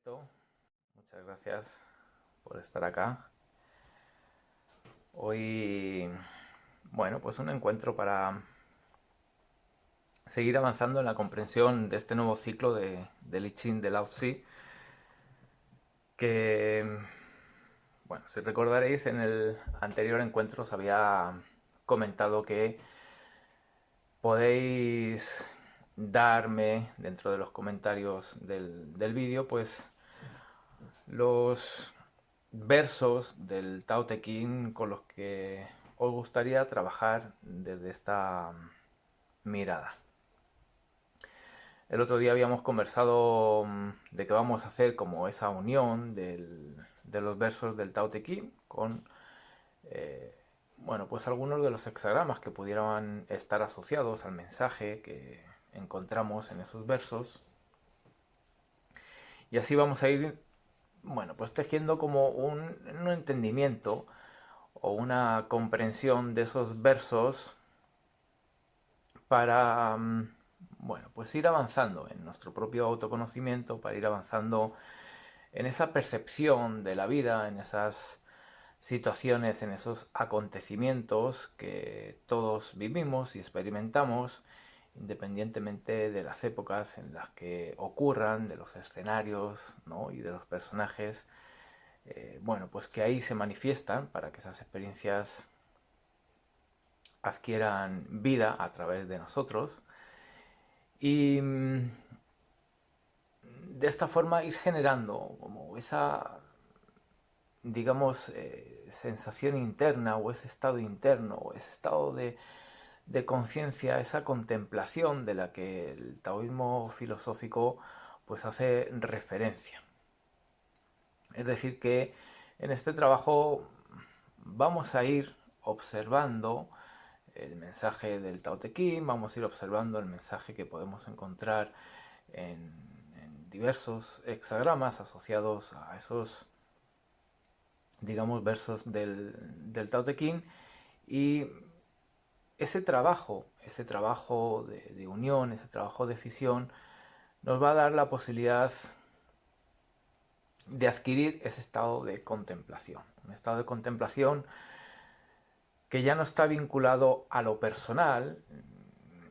Perfecto, muchas gracias por estar acá. Hoy, bueno, pues un encuentro para seguir avanzando en la comprensión de este nuevo ciclo de I Ching de Lao Tzu, que, bueno, si recordaréis, en el anterior encuentro os había comentado que podéis darme dentro de los comentarios del vídeo, pues los versos del Tao Te Ching con los que os gustaría trabajar desde esta mirada. El otro día habíamos conversado de que vamos a hacer como esa unión de los versos del Tao Te Ching con, eh, bueno, pues algunos de los hexagramas que pudieran estar asociados al mensaje que encontramos en esos versos. Y así vamos a ir, bueno, pues tejiendo como un entendimiento o una comprensión de esos versos para, bueno, pues ir avanzando en nuestro propio autoconocimiento, para ir avanzando en esa percepción de la vida, en esas situaciones, en esos acontecimientos que todos vivimos y experimentamos, independientemente de las épocas en las que ocurran, de los escenarios, ¿no? Y de los personajes, bueno, pues que ahí se manifiestan para que esas experiencias adquieran vida a través de nosotros y de esta forma ir generando como esa, digamos, sensación interna o ese estado interno o ese estado de conciencia, esa contemplación de la que el taoísmo filosófico pues hace referencia. Es decir, que en este trabajo vamos a ir observando el mensaje del Tao Te Ching, vamos a ir observando el mensaje que podemos encontrar en diversos hexagramas asociados a esos, digamos, versos del Tao Te Ching, y ese trabajo de unión, ese trabajo de fisión, nos va a dar la posibilidad de adquirir ese estado de contemplación. Un estado de contemplación que ya no está vinculado a lo personal,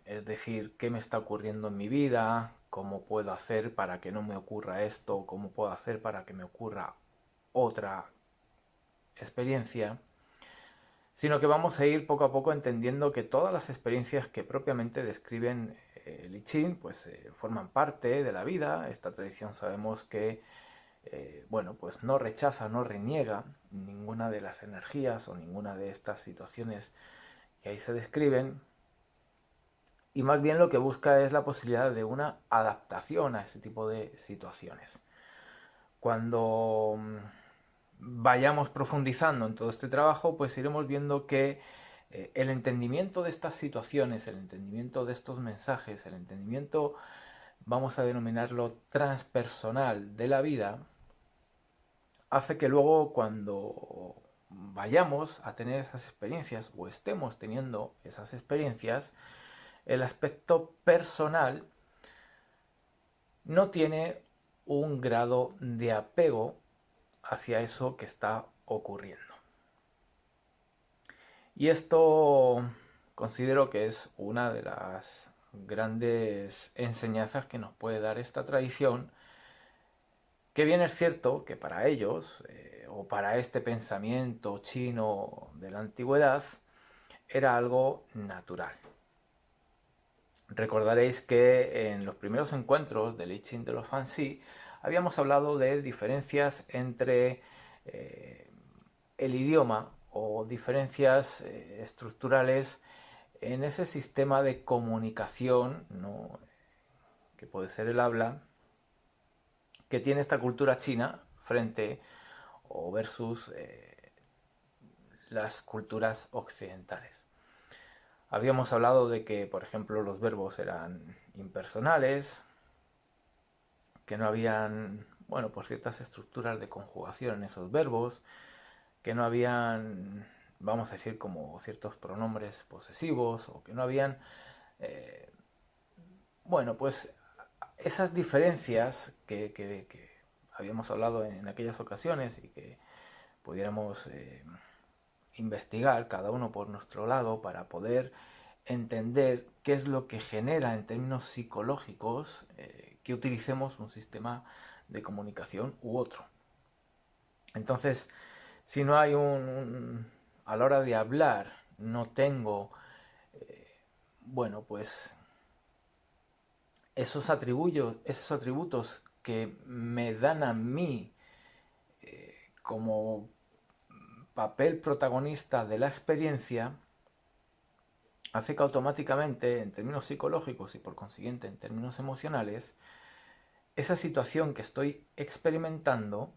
es decir, qué me está ocurriendo en mi vida, cómo puedo hacer para que no me ocurra esto, cómo puedo hacer para que me ocurra otra experiencia, sino que vamos a ir poco a poco entendiendo que todas las experiencias que propiamente describen el I Ching pues forman parte de la vida. Esta tradición sabemos que bueno, pues no rechaza, no reniega ninguna de las energías o ninguna de estas situaciones que ahí se describen, y más bien lo que busca es la posibilidad de una adaptación a ese tipo de situaciones. Cuando vayamos profundizando en todo este trabajo, pues iremos viendo que el entendimiento de estas situaciones, el entendimiento de estos mensajes, el entendimiento, vamos a denominarlo transpersonal de la vida, hace que luego cuando vayamos a tener esas experiencias o estemos teniendo esas experiencias, el aspecto personal no tiene un grado de apego hacia eso que está ocurriendo. Y esto considero que es una de las grandes enseñanzas que nos puede dar esta tradición, que bien es cierto que para ellos, o para este pensamiento chino de la antigüedad, era algo natural. Recordaréis que en los primeros encuentros del I Ching de los Fanxi habíamos hablado de diferencias entre el idioma o diferencias estructurales en ese sistema de comunicación, ¿no? Que puede ser el habla, que tiene esta cultura china frente o versus las culturas occidentales. Habíamos hablado de que, por ejemplo, los verbos eran impersonales, que no habían, bueno, pues ciertas estructuras de conjugación en esos verbos, que no habían, vamos a decir, como ciertos pronombres posesivos, o que no habían, eh, bueno, pues esas diferencias que habíamos hablado en aquellas ocasiones y que pudiéramos investigar cada uno por nuestro lado para poder entender qué es lo que genera en términos psicológicos que utilicemos un sistema de comunicación u otro. Entonces, si no hay a la hora de hablar, no tengo, bueno, pues esos atributos que me dan a mí como papel protagonista de la experiencia, hace que automáticamente, en términos psicológicos y por consiguiente en términos emocionales, esa situación que estoy experimentando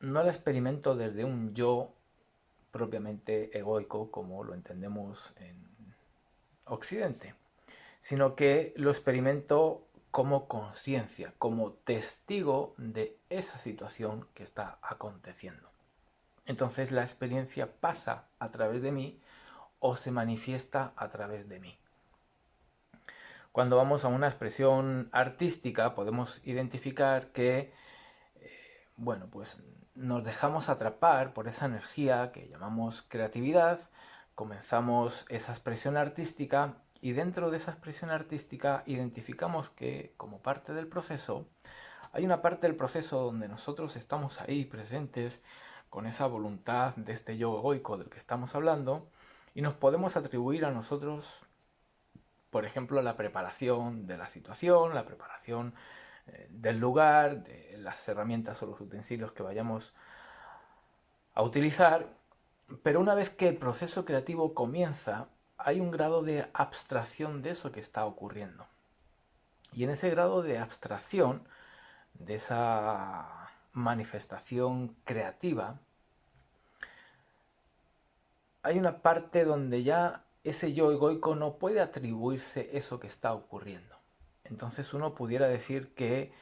no la experimento desde un yo propiamente egoico como lo entendemos en Occidente, sino que lo experimento como conciencia, como testigo de esa situación que está aconteciendo. Entonces la experiencia pasa a través de mí o se manifiesta a través de mí. Cuando vamos a una expresión artística podemos identificar que, bueno, pues nos dejamos atrapar por esa energía que llamamos creatividad, comenzamos esa expresión artística y dentro de esa expresión artística identificamos que como parte del proceso hay una parte del proceso donde nosotros estamos ahí presentes con esa voluntad de este yo egoico del que estamos hablando y nos podemos atribuir a nosotros, por ejemplo, la preparación de la situación, la preparación del lugar, de las herramientas o los utensilios que vayamos a utilizar, pero una vez que el proceso creativo comienza, hay un grado de abstracción de eso que está ocurriendo. Y en ese grado de abstracción, de esa manifestación creativa, hay una parte donde ya ese yo egoico no puede atribuirse eso que está ocurriendo. Entonces uno pudiera decir que,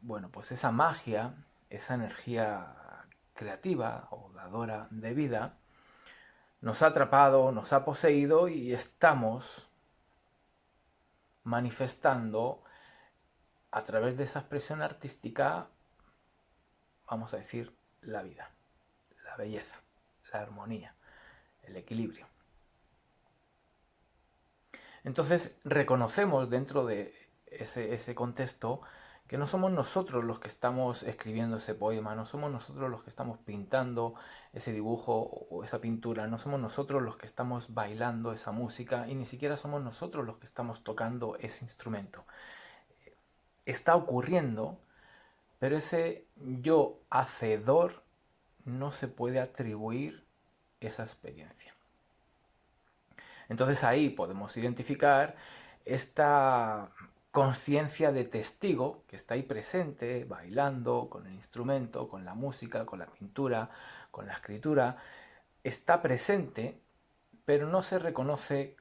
bueno, pues esa magia, esa energía creativa o dadora de vida, nos ha atrapado, nos ha poseído y estamos manifestando a través de esa expresión artística, vamos a decir, la vida, la belleza, la armonía, el equilibrio. Entonces reconocemos dentro de ese contexto que no somos nosotros los que estamos escribiendo ese poema, no somos nosotros los que estamos pintando ese dibujo o esa pintura, no somos nosotros los que estamos bailando esa música y ni siquiera somos nosotros los que estamos tocando ese instrumento. Está ocurriendo, pero ese yo hacedor no se puede atribuir esa experiencia. Entonces ahí podemos identificar esta conciencia de testigo que está ahí presente, bailando con el instrumento, con la música, con la pintura, con la escritura. Está presente, pero no se reconoce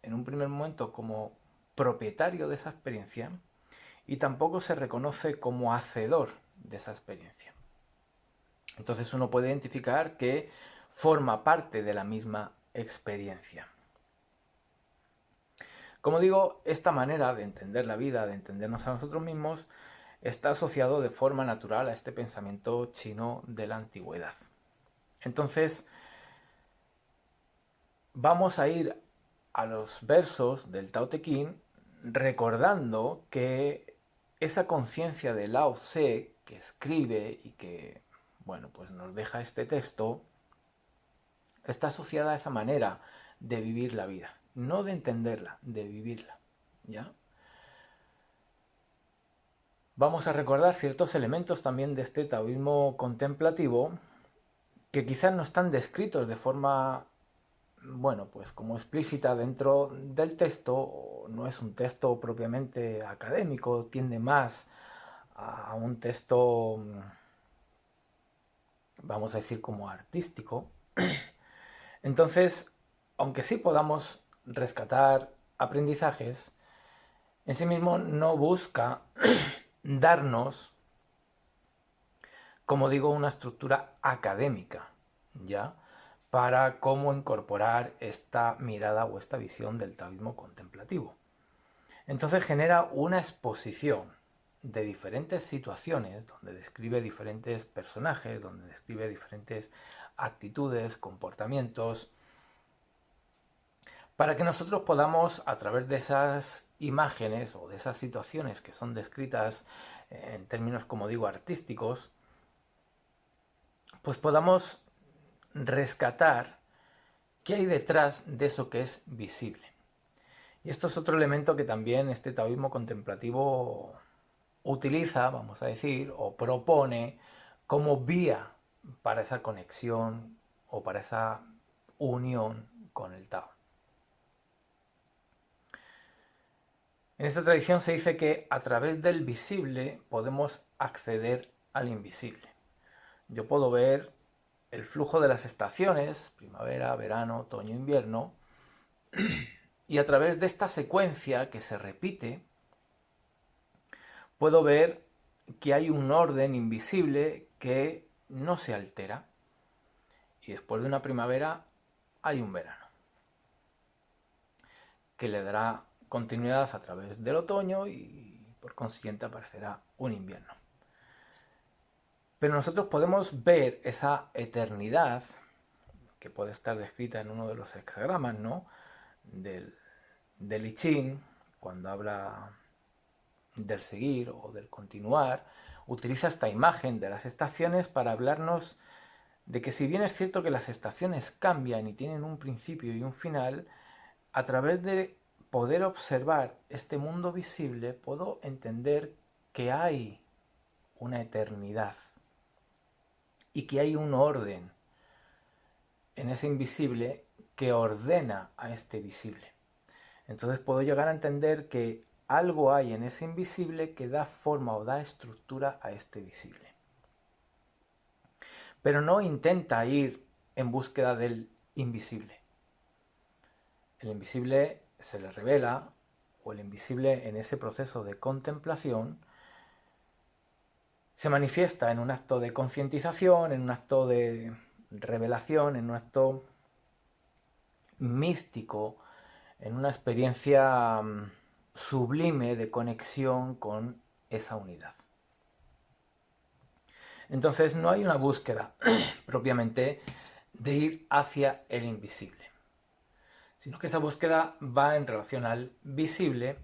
en un primer momento como propietario de esa experiencia y tampoco se reconoce como hacedor de esa experiencia. Entonces uno puede identificar que forma parte de la misma experiencia. Como digo, esta manera de entender la vida, de entendernos a nosotros mismos, está asociado de forma natural a este pensamiento chino de la antigüedad. Entonces, vamos a ir a los versos del Tao Te Ching recordando que esa conciencia de Lao Tse que escribe y que, bueno, pues nos deja este texto, está asociada a esa manera de vivir la vida, no de entenderla, de vivirla, ¿ya? Vamos a recordar ciertos elementos también de este taoísmo contemplativo que quizás no están descritos de forma, bueno, pues como explícita dentro del texto, no es un texto propiamente académico, tiende más a un texto, vamos a decir, como artístico. Entonces, aunque sí podamos rescatar aprendizajes, en sí mismo no busca darnos, como digo, una estructura académica, ¿ya? Para cómo incorporar esta mirada o esta visión del taoísmo contemplativo. Entonces genera una exposición de diferentes situaciones, donde describe diferentes personajes, donde describe diferentes actitudes, comportamientos, para que nosotros podamos, a través de esas imágenes o de esas situaciones que son descritas en términos, como digo, artísticos, pues podamos rescatar qué hay detrás de eso que es visible. Y esto es otro elemento que también este taoísmo contemplativo utiliza, vamos a decir, o propone como vía para esa conexión o para esa unión con el Tao. En esta tradición se dice que a través del visible podemos acceder al invisible. Yo puedo ver el flujo de las estaciones, primavera, verano, otoño, invierno, y a través de esta secuencia que se repite, puedo ver que hay un orden invisible que no se altera. Y después de una primavera hay un verano, que le dará continuidad a través del otoño y por consiguiente aparecerá un invierno. Pero nosotros podemos ver esa eternidad que puede estar descrita en uno de los hexagramas, ¿no? del I Ching, cuando habla del seguir o del continuar, utiliza esta imagen de las estaciones para hablarnos de que si bien es cierto que las estaciones cambian y tienen un principio y un final, a través de poder observar este mundo visible puedo entender que hay una eternidad y que hay un orden en ese invisible que ordena a este visible. Entonces puedo llegar a entender que algo hay en ese invisible que da forma o da estructura a este visible. Pero no intenta ir en búsqueda del invisible. El invisible se le revela, o el invisible en ese proceso de contemplación se manifiesta en un acto de concientización, en un acto de revelación, en un acto místico, en una experiencia sublime de conexión con esa unidad. Entonces no hay una búsqueda propiamente de ir hacia el invisible, sino que esa búsqueda va en relación al visible,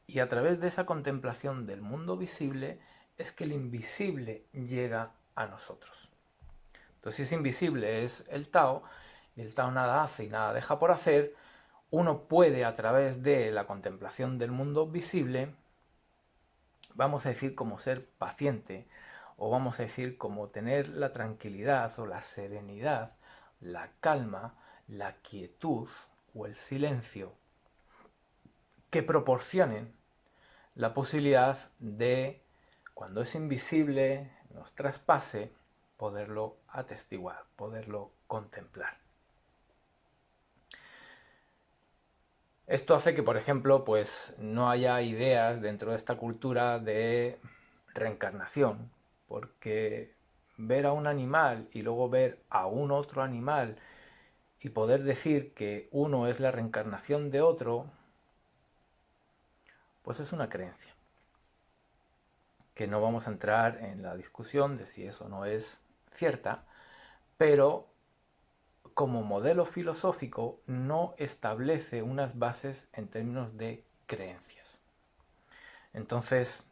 y a través de esa contemplación del mundo visible es que el invisible llega a nosotros. Entonces, si es invisible es el Tao, y el Tao nada hace y nada deja por hacer, uno puede, a través de la contemplación del mundo visible, vamos a decir como ser paciente, o vamos a decir como tener la tranquilidad o la serenidad, la calma, la quietud o el silencio que proporcionen la posibilidad de, cuando es invisible, nos traspase, poderlo atestiguar, poderlo contemplar. Esto hace que, por ejemplo, pues no haya ideas dentro de esta cultura de reencarnación, porque ver a un animal y luego ver a un otro animal y poder decir que uno es la reencarnación de otro, pues es una creencia. Que no vamos a entrar en la discusión de si eso no es cierta, pero como modelo filosófico no establece unas bases en términos de creencias. Entonces,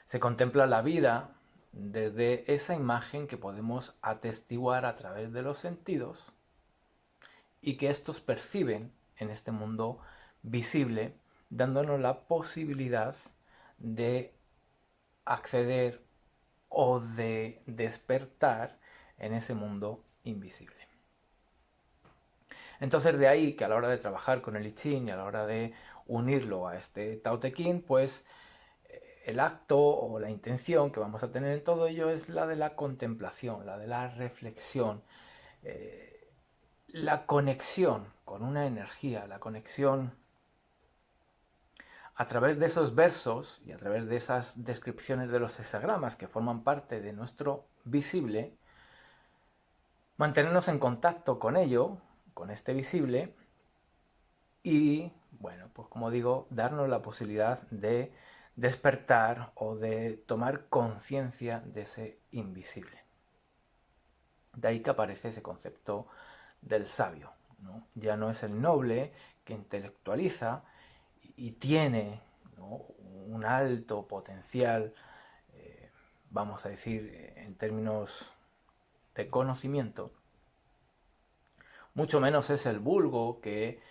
se contempla la vida desde esa imagen que podemos atestiguar a través de los sentidos y que estos perciben en este mundo visible, dándonos la posibilidad de acceder o de despertar en ese mundo invisible. Entonces de ahí que a la hora de trabajar con el I Ching y a la hora de unirlo a este Tao Te Ching, pues el acto o la intención que vamos a tener en todo ello es la de la contemplación, la de la reflexión, la conexión con una energía, la conexión a través de esos versos y a través de esas descripciones de los hexagramas que forman parte de nuestro visible, mantenernos en contacto con ello, con este visible, y, bueno, pues como digo, darnos la posibilidad de despertar o de tomar conciencia de ese invisible. De ahí que aparece ese concepto del sabio, ¿no? Ya no es el noble que intelectualiza y tiene, ¿no?, un alto potencial, vamos a decir, en términos de conocimiento, mucho menos es el vulgo que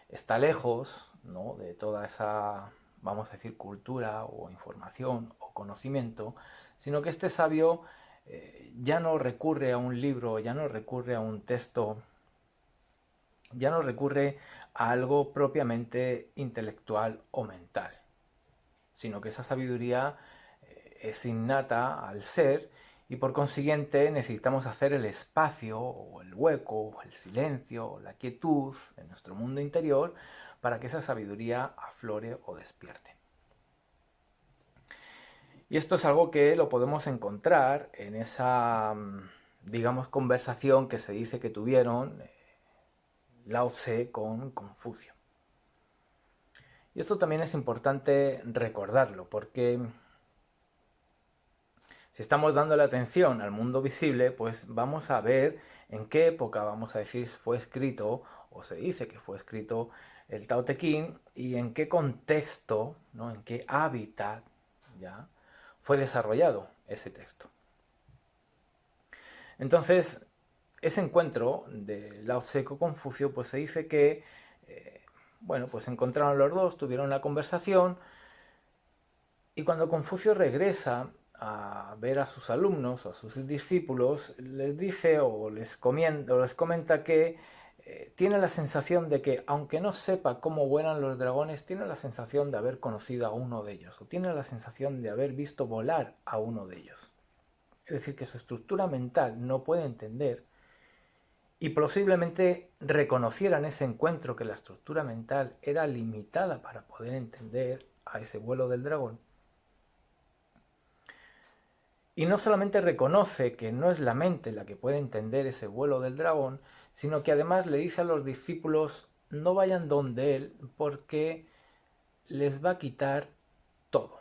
está lejos, ¿no?, de toda esa, vamos a decir, cultura o información o conocimiento, sino que este sabio ya no recurre a un libro, ya no recurre a un texto, ya no recurre a algo propiamente intelectual o mental, sino que esa sabiduría es innata al ser y por consiguiente necesitamos hacer el espacio o el hueco o el silencio o la quietud en nuestro mundo interior para que esa sabiduría aflore o despierte. Y esto es algo que lo podemos encontrar en esa, digamos, conversación que se dice que tuvieron Lao Tse con Confucio. Y esto también es importante recordarlo, porque si estamos dando la atención al mundo visible, pues vamos a ver en qué época, vamos a decir, fue escrito, o se dice que fue escrito el Tao Te Ching, y en qué contexto, ¿no?, en qué hábitat ya fue desarrollado ese texto. Entonces, ese encuentro de Lao Tse con Confucio, pues se dice que, bueno, pues se encontraron los dos, tuvieron la conversación, y cuando Confucio regresa a ver a sus alumnos o a sus discípulos, les dice o les comenta que tiene la sensación de que, aunque no sepa cómo vuelan los dragones, tiene la sensación de haber conocido a uno de ellos, o tiene la sensación de haber visto volar a uno de ellos. Es decir, que su estructura mental no puede entender, y posiblemente reconociera en ese encuentro que la estructura mental era limitada para poder entender a ese vuelo del dragón. Y no solamente reconoce que no es la mente la que puede entender ese vuelo del dragón, sino que además le dice a los discípulos: no vayan donde él porque les va a quitar todo.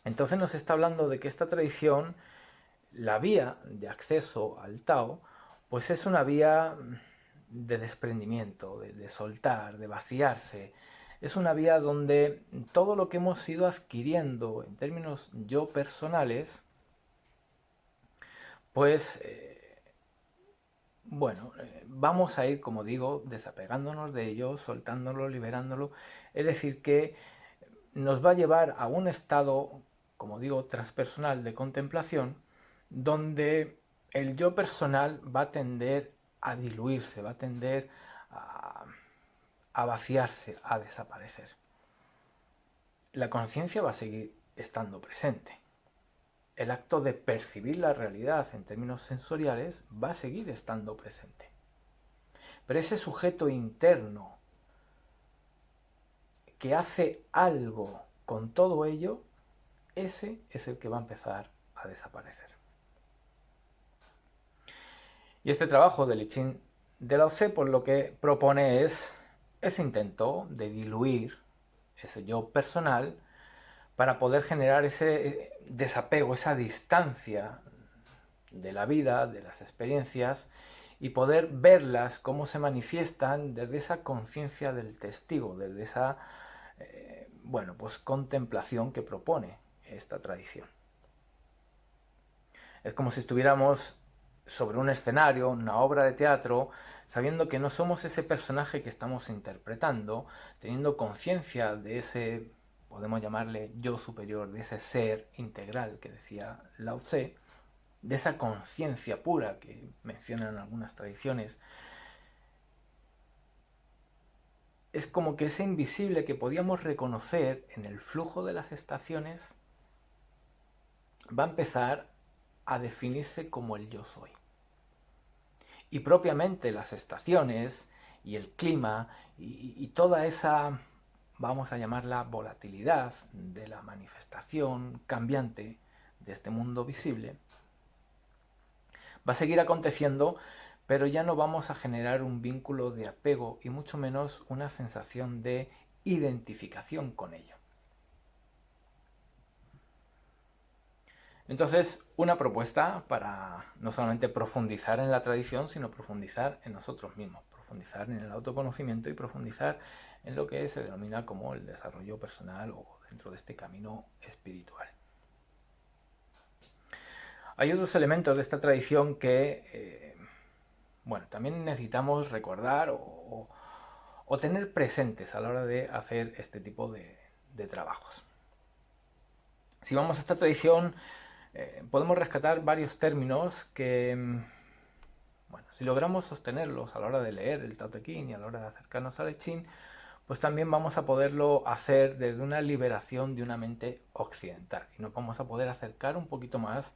Entonces nos está hablando de que esta tradición, la vía de acceso al Tao, pues es una vía de desprendimiento, de soltar, de vaciarse. Es una vía donde todo lo que hemos ido adquiriendo en términos yo personales, pues bueno, vamos a ir, como digo, desapegándonos de ello, soltándolo, liberándolo. Es decir, que nos va a llevar a un estado, como digo, transpersonal de contemplación, donde el yo personal va a tender a diluirse, va a tender a vaciarse, a desaparecer. La conciencia va a seguir estando presente. El acto de percibir la realidad en términos sensoriales va a seguir estando presente. Pero ese sujeto interno que hace algo con todo ello, ese es el que va a empezar a desaparecer. Y este trabajo del I Ching de Lao Tse, pues lo que propone es ese intento de diluir ese yo personal para poder generar ese desapego, esa distancia de la vida, de las experiencias, y poder verlas cómo se manifiestan desde esa conciencia del testigo, desde esa bueno, pues contemplación que propone esta tradición. Es como si estuviéramos sobre un escenario, una obra de teatro, sabiendo que no somos ese personaje que estamos interpretando, teniendo conciencia de ese, podemos llamarle yo superior, de ese ser integral que decía Lao Tse, de esa conciencia pura que mencionan algunas tradiciones. Es como que ese invisible que podíamos reconocer en el flujo de las estaciones va a empezar a definirse como el yo soy. Y propiamente las estaciones y el clima y toda esa, vamos a llamarla, volatilidad de la manifestación cambiante de este mundo visible, va a seguir aconteciendo, pero ya no vamos a generar un vínculo de apego y mucho menos una sensación de identificación con ello. Entonces, una propuesta para no solamente profundizar en la tradición, sino profundizar en nosotros mismos, profundizar en el autoconocimiento y profundizar en lo que se denomina como el desarrollo personal o dentro de este camino espiritual. Hay otros elementos de esta tradición que, bueno, también necesitamos recordar o tener presentes a la hora de hacer este tipo de trabajos. Si vamos a esta tradición, podemos rescatar varios términos que, bueno, si logramos sostenerlos a la hora de leer el Tao Te Ching y a la hora de acercarnos al I Ching, pues también vamos a poderlo hacer desde una liberación de una mente occidental y nos vamos a poder acercar un poquito más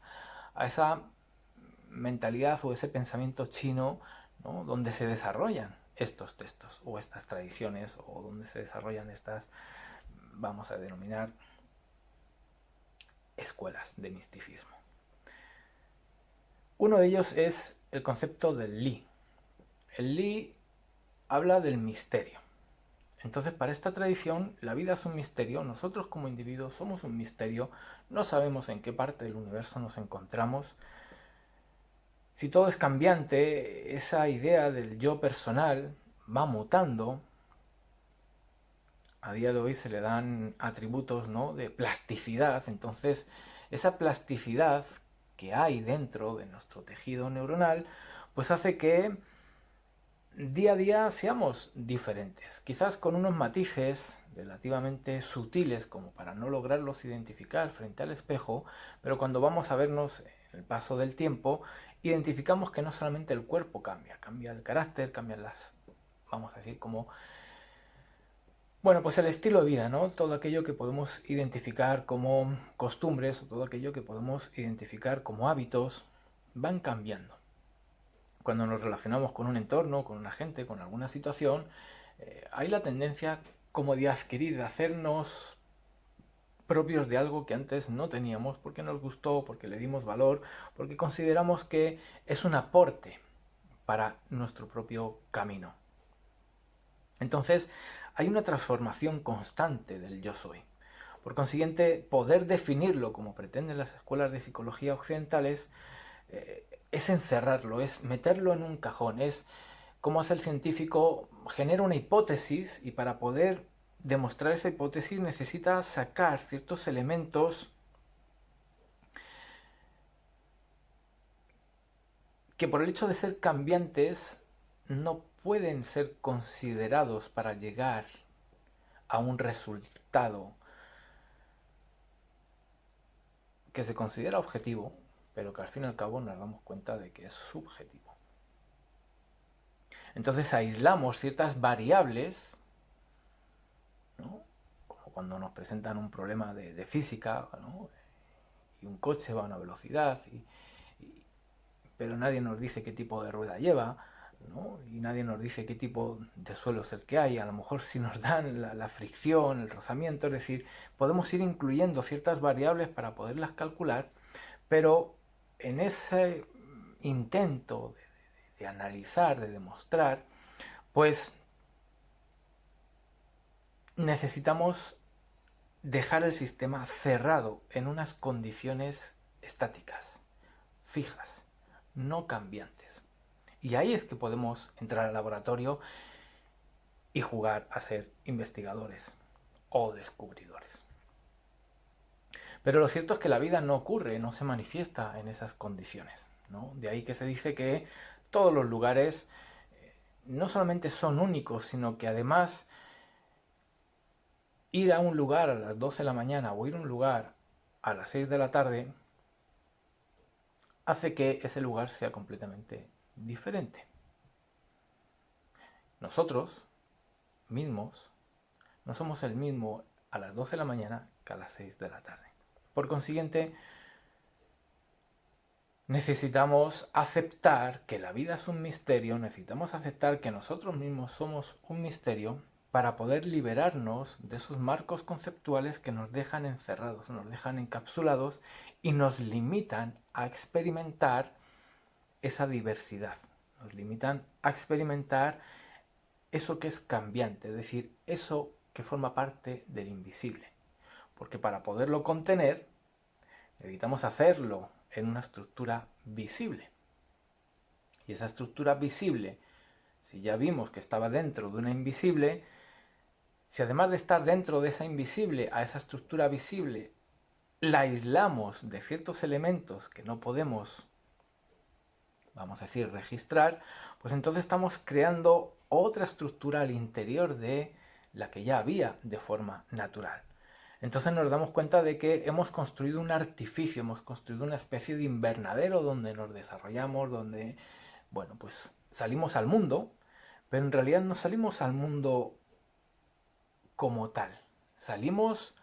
a esa mentalidad o ese pensamiento chino, ¿no?, donde se desarrollan estos textos o estas tradiciones o donde se desarrollan estas, vamos a denominar, escuelas de misticismo. Uno de ellos es el concepto del Li. El Li habla del misterio. Entonces, para esta tradición, la vida es un misterio, nosotros como individuos somos un misterio, no sabemos en qué parte del universo nos encontramos. Si todo es cambiante, esa idea del yo personal va mutando. A día de hoy se le dan atributos, ¿no?, de plasticidad. Entonces, esa plasticidad que hay dentro de nuestro tejido neuronal, pues hace que día a día seamos diferentes, quizás con unos matices relativamente sutiles como para no lograrlos identificar frente al espejo, pero cuando vamos a vernos en el paso del tiempo, identificamos que no solamente el cuerpo cambia, cambia el carácter, cambian las, vamos a decir, como, bueno, pues el estilo de vida, ¿no? Todo aquello que podemos identificar como costumbres o todo aquello que podemos identificar como hábitos van cambiando. Cuando nos relacionamos con un entorno, con una gente, con alguna situación, hay la tendencia como de adquirir, de hacernos propios de algo que antes no teníamos porque nos gustó, porque le dimos valor, porque consideramos que es un aporte para nuestro propio camino. Entonces, hay una transformación constante del yo soy. Por consiguiente, poder definirlo como pretenden las escuelas de psicología occidentales es encerrarlo, es meterlo en un cajón, es como hace el científico, genera una hipótesis y para poder demostrar esa hipótesis necesita sacar ciertos elementos que por el hecho de ser cambiantes no pueden ser considerados para llegar a un resultado que se considera objetivo, pero que al fin y al cabo nos damos cuenta de que es subjetivo. Entonces aislamos ciertas variables, ¿no?, como cuando nos presentan un problema de física, ¿no?, y un coche va a una velocidad, pero nadie nos dice qué tipo de rueda lleva, ¿no?, y nadie nos dice qué tipo de suelo es el que hay. A lo mejor si nos dan la fricción, el rozamiento, es decir, podemos ir incluyendo ciertas variables para poderlas calcular, pero en ese intento de analizar, de demostrar, pues necesitamos dejar el sistema cerrado en unas condiciones estáticas, fijas, no cambiantes. Y ahí es que podemos entrar al laboratorio y jugar a ser investigadores o descubridores. Pero lo cierto es que la vida no ocurre, no se manifiesta en esas condiciones, ¿no? De ahí que se dice que todos los lugares no solamente son únicos, sino que además ir a un lugar a las 12 de la mañana o ir a un lugar a las 6 de la tarde hace que ese lugar sea completamente diferente. Nosotros mismos no somos el mismo a las 12 de la mañana que a las 6 de la tarde. Por consiguiente, necesitamos aceptar que la vida es un misterio, necesitamos aceptar que nosotros mismos somos un misterio para poder liberarnos de esos marcos conceptuales que nos dejan encerrados, nos dejan encapsulados y nos limitan a experimentar esa diversidad, nos limitan a experimentar eso que es cambiante, es decir, eso que forma parte del invisible. Porque para poderlo contener, Evitamos hacerlo en una estructura visible. Y esa estructura visible, si ya vimos que estaba dentro de una invisible, si además de estar dentro de esa invisible, a esa estructura visible, la aislamos de ciertos elementos que no podemos, vamos a decir, registrar, pues entonces estamos creando otra estructura al interior de la que ya había de forma natural. Entonces nos damos cuenta de que hemos construido un artificio, hemos construido una especie de invernadero donde nos desarrollamos, donde, bueno, pues salimos al mundo, pero en realidad no salimos al mundo como tal. Salimos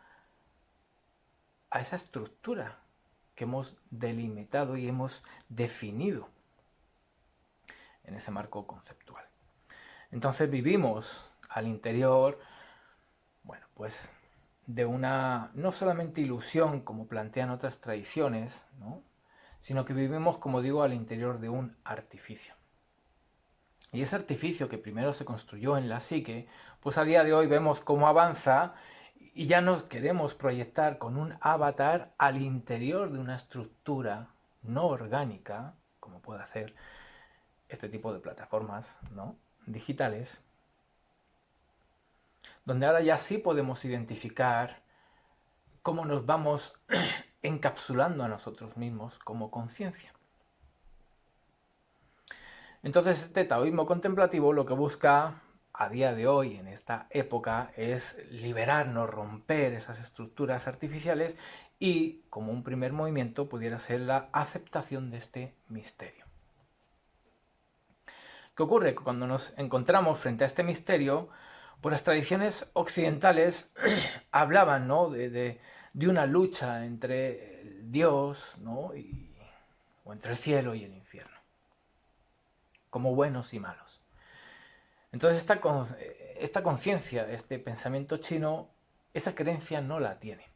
a esa estructura que hemos delimitado y hemos definido en ese marco conceptual. Entonces vivimos al interior, bueno, pues de una no solamente ilusión como plantean otras tradiciones, ¿no?, sino que vivimos, como digo, al interior de un artificio. Y ese artificio que primero se construyó en la psique, pues a día de hoy vemos cómo avanza y ya nos queremos proyectar con un avatar al interior de una estructura no orgánica, como pueda ser este tipo de plataformas, ¿no?, digitales, donde ahora ya sí podemos identificar cómo nos vamos encapsulando a nosotros mismos como conciencia. Entonces este taoísmo contemplativo lo que busca a día de hoy, en esta época, es liberarnos, romper esas estructuras artificiales y, como un primer movimiento, pudiera ser la aceptación de este misterio. ¿Qué ocurre? Cuando nos encontramos frente a este misterio, pues las tradiciones occidentales hablaban, ¿no?, de una lucha entre Dios, ¿no?, o entre el cielo y el infierno, como buenos y malos. Entonces esta conciencia, este pensamiento chino, esa creencia no la tiene.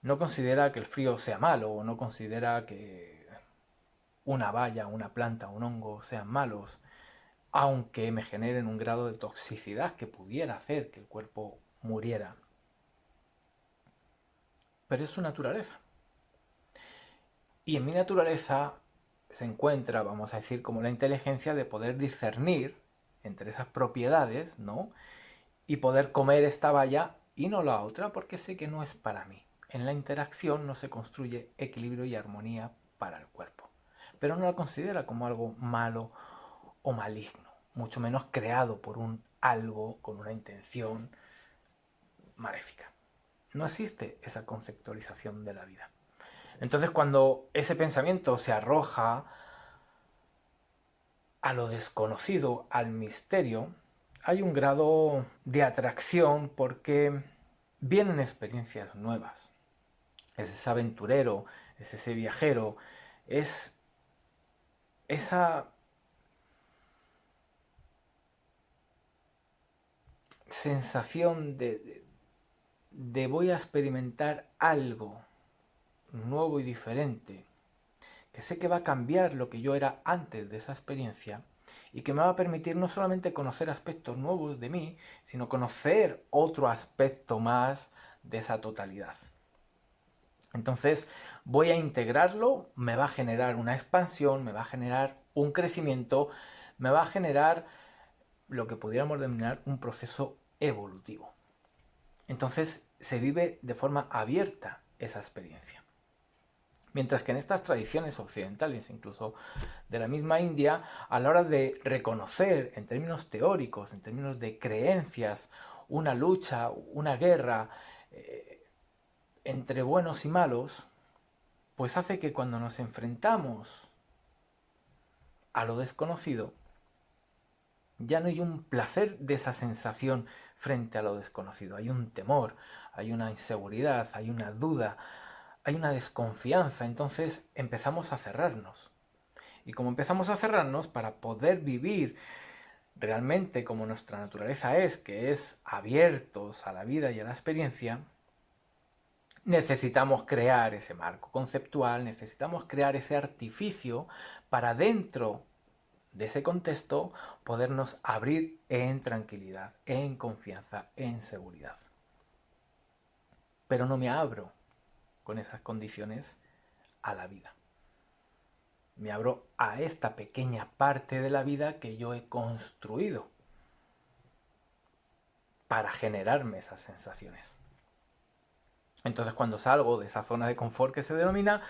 No considera que el frío sea malo, o no considera que una valla, una planta, un hongo sean malos, aunque me generen un grado de toxicidad que pudiera hacer que el cuerpo muriera. Pero es su naturaleza. Y en mi naturaleza se encuentra, vamos a decir, como la inteligencia de poder discernir entre esas propiedades, ¿no?, y poder comer esta valla y no la otra, porque sé que no es para mí. En la interacción no se construye equilibrio y armonía para el cuerpo. Pero no la considera como algo malo o maligno, mucho menos creado por un algo con una intención maléfica. No existe esa conceptualización de la vida. Entonces, cuando ese pensamiento se arroja a lo desconocido, al misterio, hay un grado de atracción porque vienen experiencias nuevas. Es ese aventurero, es ese viajero, es esa sensación de voy a experimentar algo nuevo y diferente, que sé que va a cambiar lo que yo era antes de esa experiencia y que me va a permitir no solamente conocer aspectos nuevos de mí, sino conocer otro aspecto más de esa totalidad. Entonces voy a integrarlo, me va a generar una expansión, me va a generar un crecimiento, me va a generar lo que pudiéramos denominar un proceso evolutivo. Entonces se vive de forma abierta esa experiencia. Mientras que en estas tradiciones occidentales, incluso de la misma India, a la hora de reconocer en términos teóricos, en términos de creencias, una lucha, una guerra entre buenos y malos, pues hace que cuando nos enfrentamos a lo desconocido, ya no hay un placer de esa sensación frente a lo desconocido, hay un temor, hay una inseguridad, hay una duda, hay una desconfianza, entonces empezamos a cerrarnos. Y como empezamos a cerrarnos, para poder vivir realmente como nuestra naturaleza es, que es abiertos a la vida y a la experiencia, necesitamos crear ese marco conceptual, necesitamos crear ese artificio para dentro de ese contexto podernos abrir en tranquilidad, en confianza, en seguridad. Pero no me abro con esas condiciones a la vida. Me abro a esta pequeña parte de la vida que yo he construido para generarme esas sensaciones. Entonces, cuando salgo de esa zona de confort que se denomina,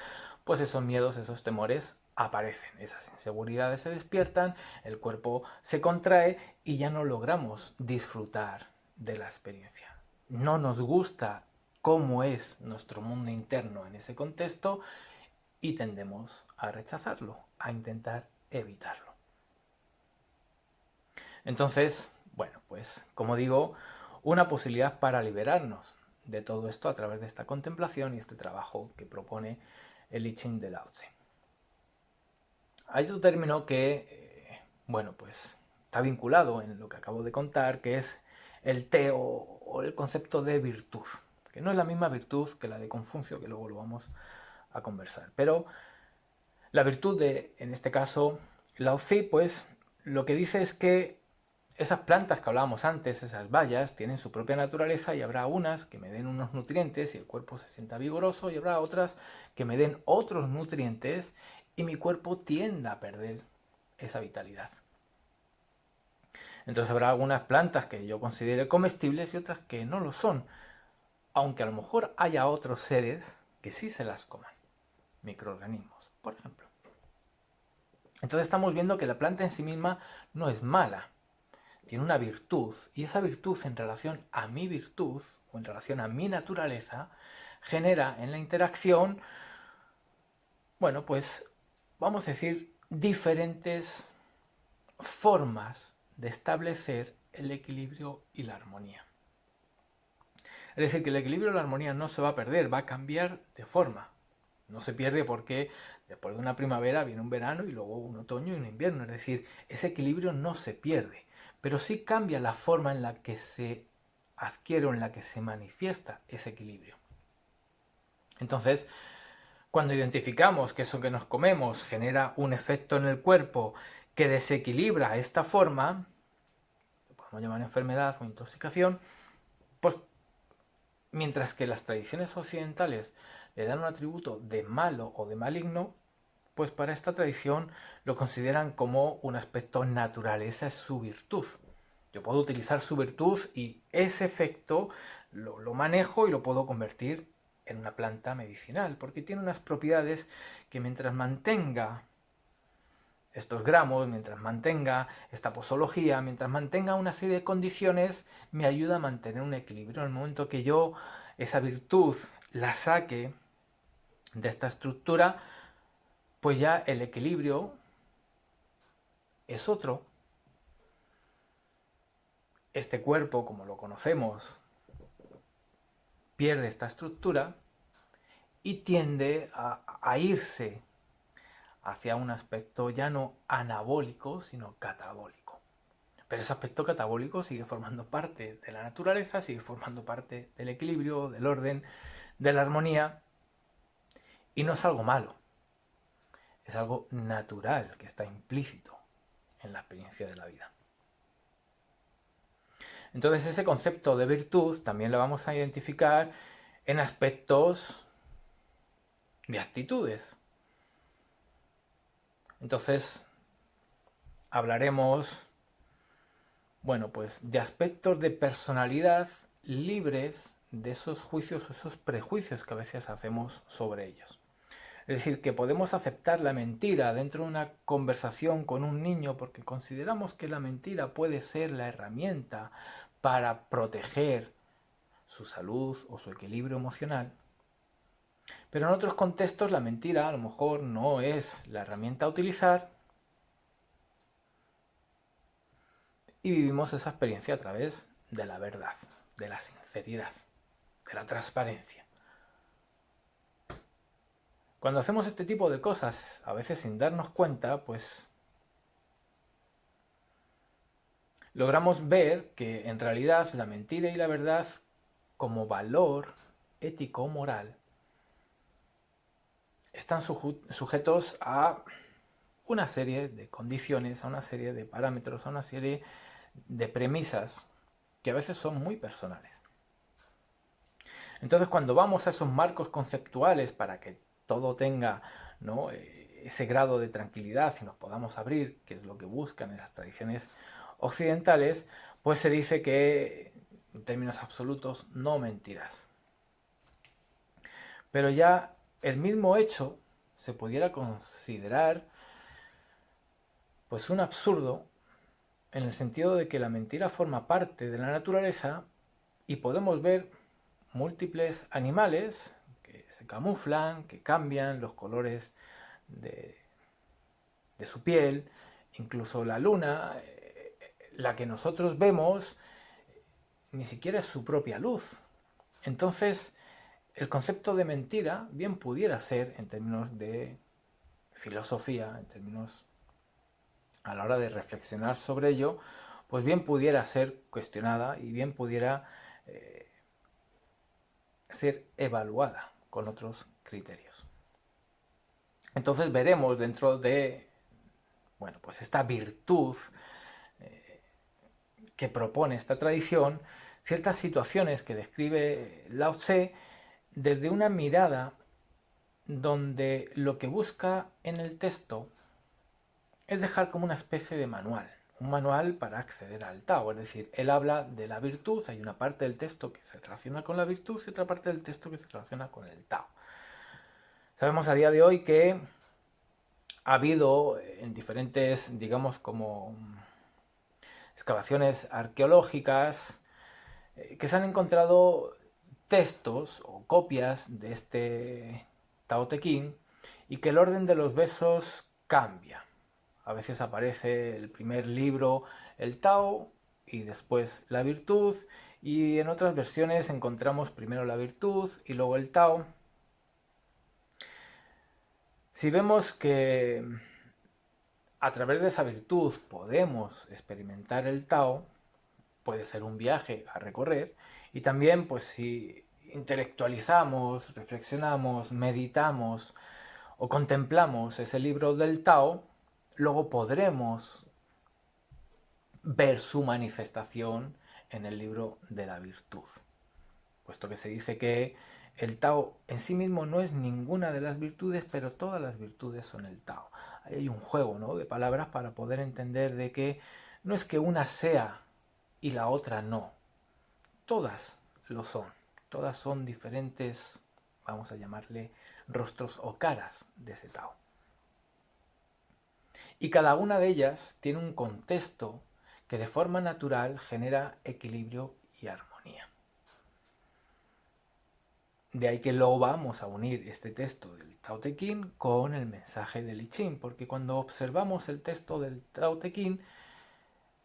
pues esos miedos, esos temores aparecen, esas inseguridades se despiertan, el cuerpo se contrae y ya no logramos disfrutar de la experiencia. No nos gusta cómo es nuestro mundo interno en ese contexto y tendemos a rechazarlo, a intentar evitarlo. Entonces, bueno, pues como digo, una posibilidad para liberarnos de todo esto a través de esta contemplación y este trabajo que propone el I Ching de Lao Tse. Hay otro término que, bueno, pues está vinculado en lo que acabo de contar, que es el Te o el concepto de virtud, que no es la misma virtud que la de Confucio, que luego lo vamos a conversar. Pero la virtud de, en este caso, Lao Tse, pues lo que dice es que esas plantas que hablábamos antes, esas bayas, tienen su propia naturaleza y habrá unas que me den unos nutrientes y el cuerpo se sienta vigoroso y habrá otras que me den otros nutrientes y mi cuerpo tienda a perder esa vitalidad. Entonces habrá algunas plantas que yo considere comestibles y otras que no lo son, aunque a lo mejor haya otros seres que sí se las coman, microorganismos, por ejemplo. Entonces estamos viendo que la planta en sí misma no es mala, tiene una virtud, y esa virtud en relación a mi virtud o en relación a mi naturaleza genera en la interacción, bueno, pues vamos a decir diferentes formas de establecer el equilibrio y la armonía. Es decir, que el equilibrio y la armonía no se va a perder, va a cambiar de forma. No se pierde porque después de una primavera viene un verano y luego un otoño y un invierno. Es decir, ese equilibrio no se pierde, pero sí cambia la forma en la que se adquiere o en la que se manifiesta ese equilibrio. Entonces, cuando identificamos que eso que nos comemos genera un efecto en el cuerpo que desequilibra esta forma, lo podemos llamar enfermedad o intoxicación, pues mientras que las tradiciones occidentales le dan un atributo de malo o de maligno, pues para esta tradición lo consideran como un aspecto natural, esa es su virtud. Yo puedo utilizar su virtud y ese efecto lo manejo y lo puedo convertir en una planta medicinal, porque tiene unas propiedades que mientras mantenga estos gramos, mientras mantenga esta posología, mientras mantenga una serie de condiciones, me ayuda a mantener un equilibrio. En el momento que yo esa virtud la saque de esta estructura, pues ya el equilibrio es otro. Este cuerpo, como lo conocemos, pierde esta estructura y tiende a irse hacia un aspecto ya no anabólico, sino catabólico. Pero ese aspecto catabólico sigue formando parte de la naturaleza, sigue formando parte del equilibrio, del orden, de la armonía, y no es algo malo, es algo natural que está implícito en la experiencia de la vida. Entonces ese concepto de virtud también lo vamos a identificar en aspectos de actitudes. Entonces hablaremos, bueno, pues de aspectos de personalidad libres de esos juicios o esos prejuicios que a veces hacemos sobre ellos. Es decir, que podemos aceptar la mentira dentro de una conversación con un niño porque consideramos que la mentira puede ser la herramienta para proteger su salud o su equilibrio emocional. Pero en otros contextos la mentira a lo mejor no es la herramienta a utilizar y vivimos esa experiencia a través de la verdad, de la sinceridad, de la transparencia. Cuando hacemos este tipo de cosas, a veces sin darnos cuenta, pues logramos ver que en realidad la mentira y la verdad como valor ético o moral están sujetos a una serie de condiciones, a una serie de parámetros, a una serie de premisas que a veces son muy personales. Entonces, cuando vamos a esos marcos conceptuales para que todo tenga, ¿no?, ese grado de tranquilidad y nos podamos abrir, que es lo que buscan en las tradiciones occidentales, pues se dice que, en términos absolutos, no mentirás. Pero ya el mismo hecho se pudiera considerar pues un absurdo, en el sentido de que la mentira forma parte de la naturaleza y podemos ver múltiples animales que se camuflan, que cambian los colores de, de su piel, incluso la luna, la que nosotros vemos, ni siquiera es su propia luz. Entonces, el concepto de mentira bien pudiera ser, en términos de filosofía, en términos a la hora de reflexionar sobre ello, pues bien pudiera ser cuestionada y bien pudiera ser evaluada con otros criterios. Entonces veremos dentro de, bueno, pues esta virtud que propone esta tradición, ciertas situaciones que describe Lao Tse desde una mirada donde lo que busca en el texto es dejar como una especie de manual, un manual para acceder al Tao. Es decir, él habla de la virtud, hay una parte del texto que se relaciona con la virtud y otra parte del texto que se relaciona con el Tao. Sabemos a día de hoy que ha habido en diferentes, digamos, como excavaciones arqueológicas, que se han encontrado textos o copias de este Tao Te Ching y que el orden de los versos cambia. A veces aparece el primer libro, el Tao, y después la virtud, y en otras versiones encontramos primero la virtud y luego el Tao. Si vemos que a través de esa virtud podemos experimentar el Tao, puede ser un viaje a recorrer, y también pues si intelectualizamos, reflexionamos, meditamos o contemplamos ese libro del Tao, luego podremos ver su manifestación en el libro de la virtud, puesto que se dice que el Tao en sí mismo no es ninguna de las virtudes, pero todas las virtudes son el Tao. Ahí hay un juego, ¿no?, de palabras para poder entender de que no es que una sea y la otra no. Todas lo son. Todas son diferentes, vamos a llamarle, rostros o caras de ese Tao. Y cada una de ellas tiene un contexto que de forma natural genera equilibrio y armonía. De ahí que lo vamos a unir este texto del Tao Te Ching con el mensaje del I Ching, porque cuando observamos el texto del Tao Te Ching,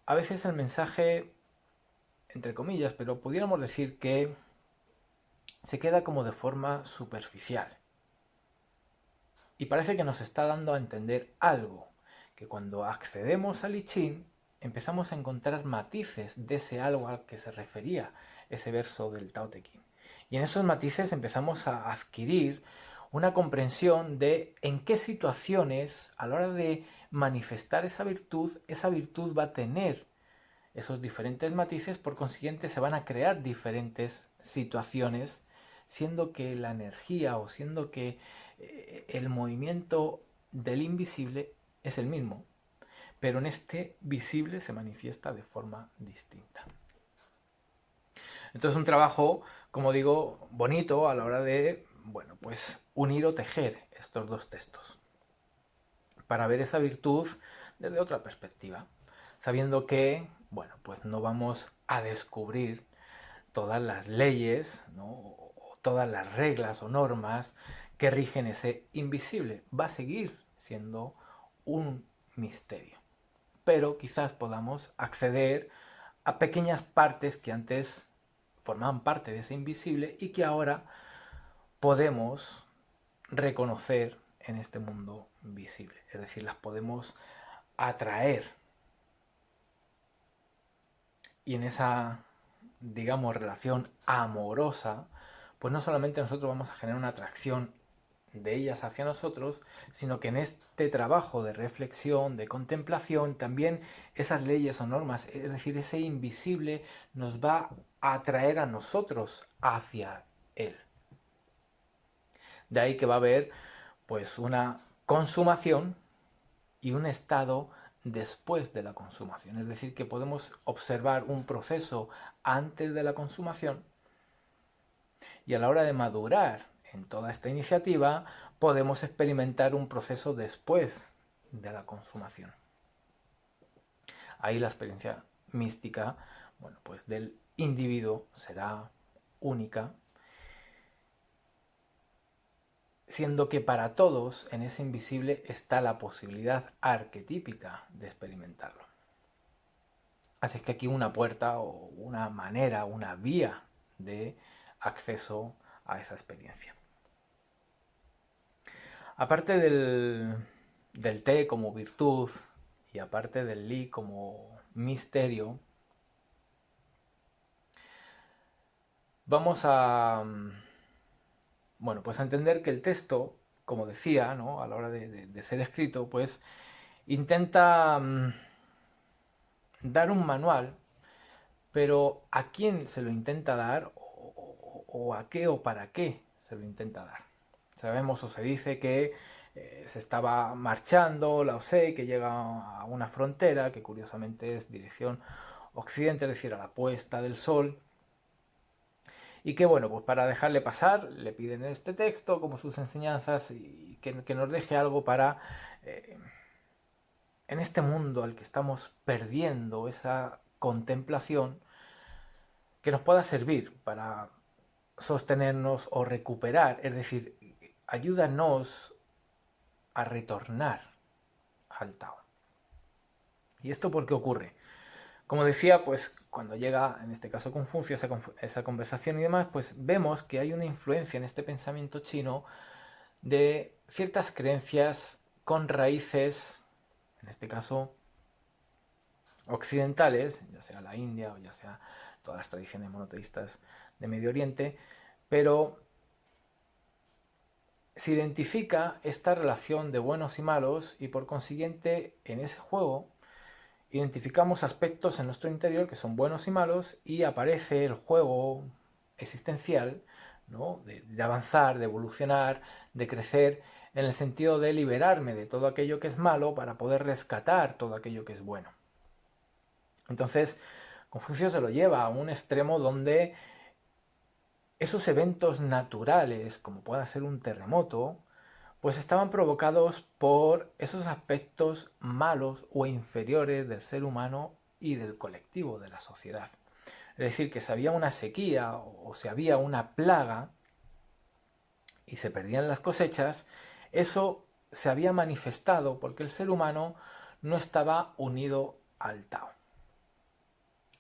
a veces el mensaje, entre comillas, pero pudiéramos decir que se queda como de forma superficial. Y parece que nos está dando a entender algo, que cuando accedemos al I Ching empezamos a encontrar matices de ese algo al que se refería ese verso del Tao Te Ching. Y en esos matices empezamos a adquirir una comprensión de en qué situaciones, a la hora de manifestar esa virtud va a tener esos diferentes matices, por consiguiente se van a crear diferentes situaciones, siendo que la energía o siendo que el movimiento del invisible es el mismo, pero en este visible se manifiesta de forma distinta. Entonces un trabajo, como digo, bonito a la hora de, bueno, pues unir o tejer estos dos textos para ver esa virtud desde otra perspectiva, sabiendo que, bueno, pues no vamos a descubrir todas las leyes, ¿no?, o todas las reglas o normas que rigen ese invisible. Va a seguir siendo un misterio, pero quizás podamos acceder a pequeñas partes que antes formaban parte de ese invisible y que ahora podemos reconocer en este mundo visible. Es decir, las podemos atraer. Y en esa, digamos, relación amorosa, pues no solamente nosotros vamos a generar una atracción de ellas hacia nosotros, sino que en este trabajo de reflexión, de contemplación, también esas leyes o normas, es decir, ese invisible nos va a atraer a nosotros hacia él. De ahí que va a haber pues una consumación y un estado después de la consumación. Es decir, que podemos observar un proceso antes de la consumación y a la hora de madurar en toda esta iniciativa podemos experimentar un proceso después de la consumación. Ahí la experiencia mística, bueno, pues del individuo será única, siendo que para todos en ese invisible está la posibilidad arquetípica de experimentarlo. Así es que aquí una puerta o una manera, una vía de acceso a esa experiencia. Aparte del té como virtud y aparte del li como misterio, vamos a, bueno, pues a entender que el texto, como decía, ¿no? A la hora de ser escrito, pues intenta dar un manual, pero ¿a quién se lo intenta dar o a qué o para qué se lo intenta dar? Sabemos o se dice que se estaba marchando Lao Tse, que llega a una frontera, que curiosamente es dirección occidente, es decir, a la puesta del sol, y que bueno, pues para dejarle pasar le piden este texto como sus enseñanzas y que nos deje algo para, en este mundo al que estamos perdiendo esa contemplación, que nos pueda servir para sostenernos o recuperar, es decir, ayúdanos a retornar al Tao. ¿Y esto por qué ocurre? Como decía, pues cuando llega, en este caso Confucio, esa conversación y demás, pues vemos que hay una influencia en este pensamiento chino de ciertas creencias con raíces, en este caso occidentales, ya sea la India o ya sea todas las tradiciones monoteístas de Medio Oriente, pero se identifica esta relación de buenos y malos y por consiguiente en ese juego identificamos aspectos en nuestro interior que son buenos y malos y aparece el juego existencial, ¿no? de avanzar, de evolucionar, de crecer, en el sentido de liberarme de todo aquello que es malo para poder rescatar todo aquello que es bueno. Entonces, Confucio se lo lleva a un extremo donde esos eventos naturales, como pueda ser un terremoto, pues estaban provocados por esos aspectos malos o inferiores del ser humano y del colectivo, de la sociedad. Es decir, que si había una sequía o si había una plaga y se perdían las cosechas, eso se había manifestado porque el ser humano no estaba unido al Tao.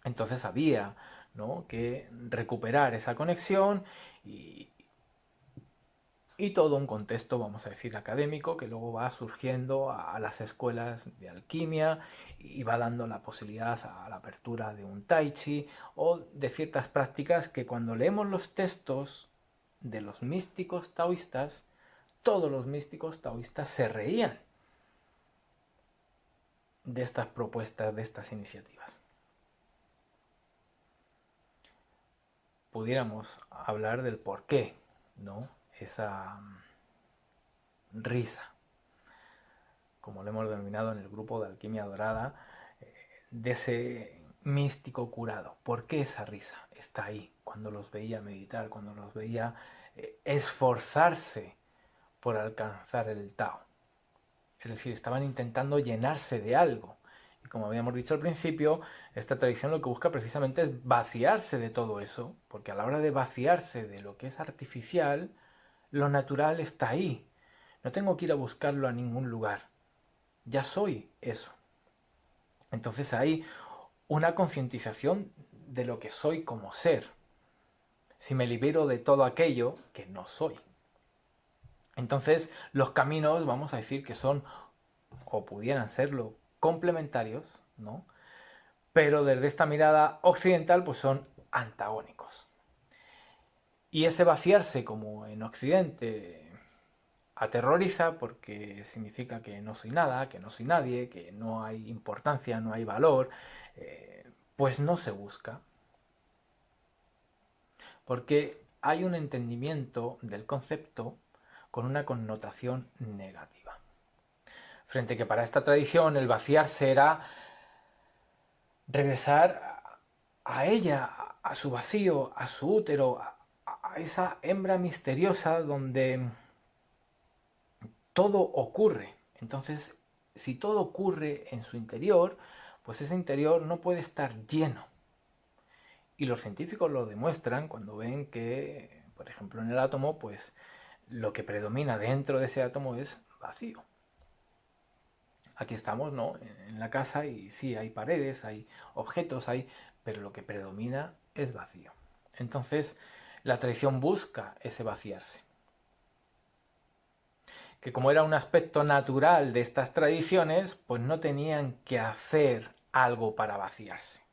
Entonces había, ¿no?, que recuperar esa conexión y todo un contexto, vamos a decir, académico, que luego va surgiendo a las escuelas de alquimia y va dando la posibilidad a la apertura de un tai chi o de ciertas prácticas que cuando leemos los textos de los místicos taoístas, todos los místicos taoístas se reían de estas propuestas, de estas iniciativas. Pudiéramos hablar del por qué, ¿no?, esa risa, como lo hemos denominado en el grupo de Alquimia Dorada, de ese místico curado. ¿Por qué esa risa está ahí? Cuando los veía meditar, cuando los veía esforzarse por alcanzar el Tao. Es decir, estaban intentando llenarse de algo. Y como habíamos dicho al principio, esta tradición lo que busca precisamente es vaciarse de todo eso, porque a la hora de vaciarse de lo que es artificial, lo natural está ahí. No tengo que ir a buscarlo a ningún lugar. Ya soy eso. Entonces hay una concientización de lo que soy como ser. Si me libero de todo aquello que no soy. Entonces los caminos, vamos a decir que son, o pudieran serlo, complementarios, ¿no?, pero desde esta mirada occidental pues son antagónicos. Y ese vaciarse, como en Occidente aterroriza porque significa que no soy nada, que no soy nadie, que no hay importancia, no hay valor, pues no se busca. Porque hay un entendimiento del concepto con una connotación negativa. Frente que para esta tradición el vaciarse era regresar a ella, a su vacío, a su útero, a esa hembra misteriosa donde todo ocurre. Entonces, si todo ocurre en su interior, pues ese interior no puede estar lleno. Y los científicos lo demuestran cuando ven que, por ejemplo, en el átomo, pues lo que predomina dentro de ese átomo es vacío. Aquí estamos, ¿no? En la casa y sí, hay paredes, hay objetos, pero lo que predomina es vacío. Entonces, la tradición busca ese vaciarse. Que como era un aspecto natural de estas tradiciones, pues no tenían que hacer algo para vaciarse.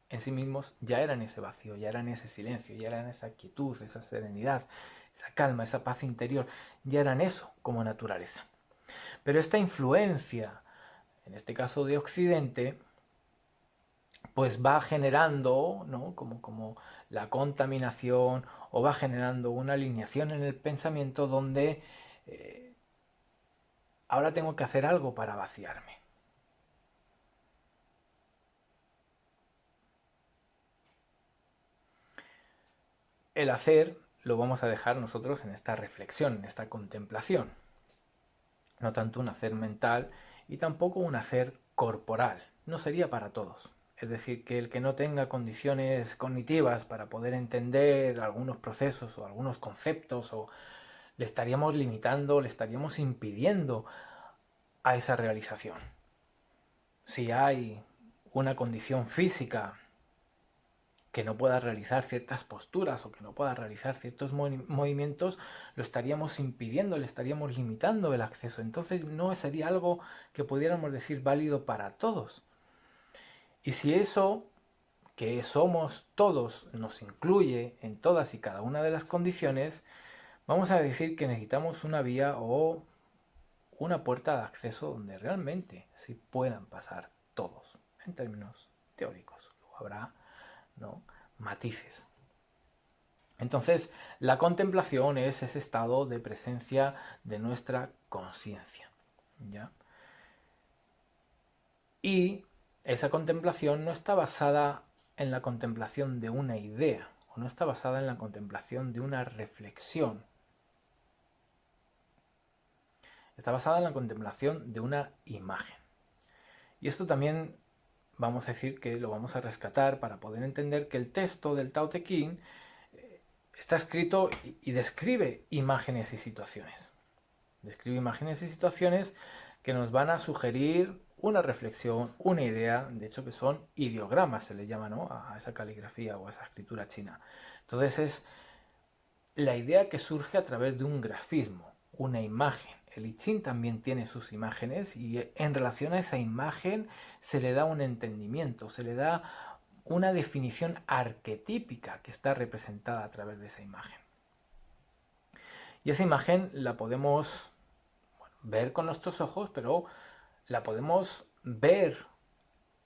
En sí mismos ya eran ese vacío, ya eran ese silencio, ya eran esa quietud, esa serenidad, esa calma, esa paz interior, ya eran eso como naturaleza. Pero esta influencia, en este caso de Occidente, pues va generando, ¿no? como la contaminación, o va generando una alineación en el pensamiento donde ahora tengo que hacer algo para vaciarme. El hacer lo vamos a dejar nosotros en esta reflexión, en esta contemplación. No tanto un hacer mental y tampoco un hacer corporal. No sería para todos. Es decir, que el que no tenga condiciones cognitivas para poder entender algunos procesos o algunos conceptos, o le estaríamos limitando, le estaríamos impidiendo a esa realización. Si hay una condición física que no pueda realizar ciertas posturas o que no pueda realizar ciertos movimientos, lo estaríamos impidiendo, le estaríamos limitando el acceso. Entonces no sería algo que pudiéramos decir válido para todos. Y si eso, que somos todos, nos incluye en todas y cada una de las condiciones, vamos a decir que necesitamos una vía o una puerta de acceso donde realmente sí puedan pasar todos, en términos teóricos. Luego habrá, ¿no?, matices. Entonces, la contemplación es ese estado de presencia de nuestra conciencia, ¿ya? Y esa contemplación no está basada en la contemplación de una idea, o no está basada en la contemplación de una reflexión. Está basada en la contemplación de una imagen. Y esto también vamos a decir que lo vamos a rescatar para poder entender que el texto del Tao Te Ching está escrito y describe imágenes y situaciones. Describe imágenes y situaciones que nos van a sugerir una reflexión, una idea, de hecho que son ideogramas, se le llama, ¿no?, a esa caligrafía o a esa escritura china. Entonces es la idea que surge a través de un grafismo, una imagen. El I Ching también tiene sus imágenes y en relación a esa imagen se le da un entendimiento, se le da una definición arquetípica que está representada a través de esa imagen. Y esa imagen la podemos ver con nuestros ojos, pero la podemos ver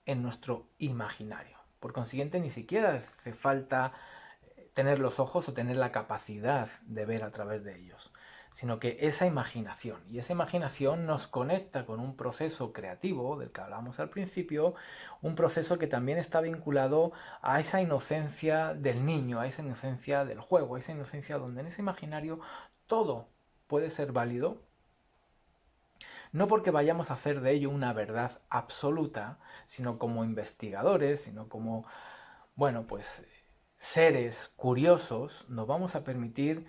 en nuestro imaginario. Por consiguiente, ni siquiera hace falta tener los ojos o tener la capacidad de ver a través de ellos, sino que esa imaginación, y esa imaginación nos conecta con un proceso creativo del que hablamos al principio, un proceso que también está vinculado a esa inocencia del niño, a esa inocencia del juego, a esa inocencia donde en ese imaginario todo puede ser válido, no porque vayamos a hacer de ello una verdad absoluta, sino como investigadores, sino como, bueno, pues seres curiosos, nos vamos a permitir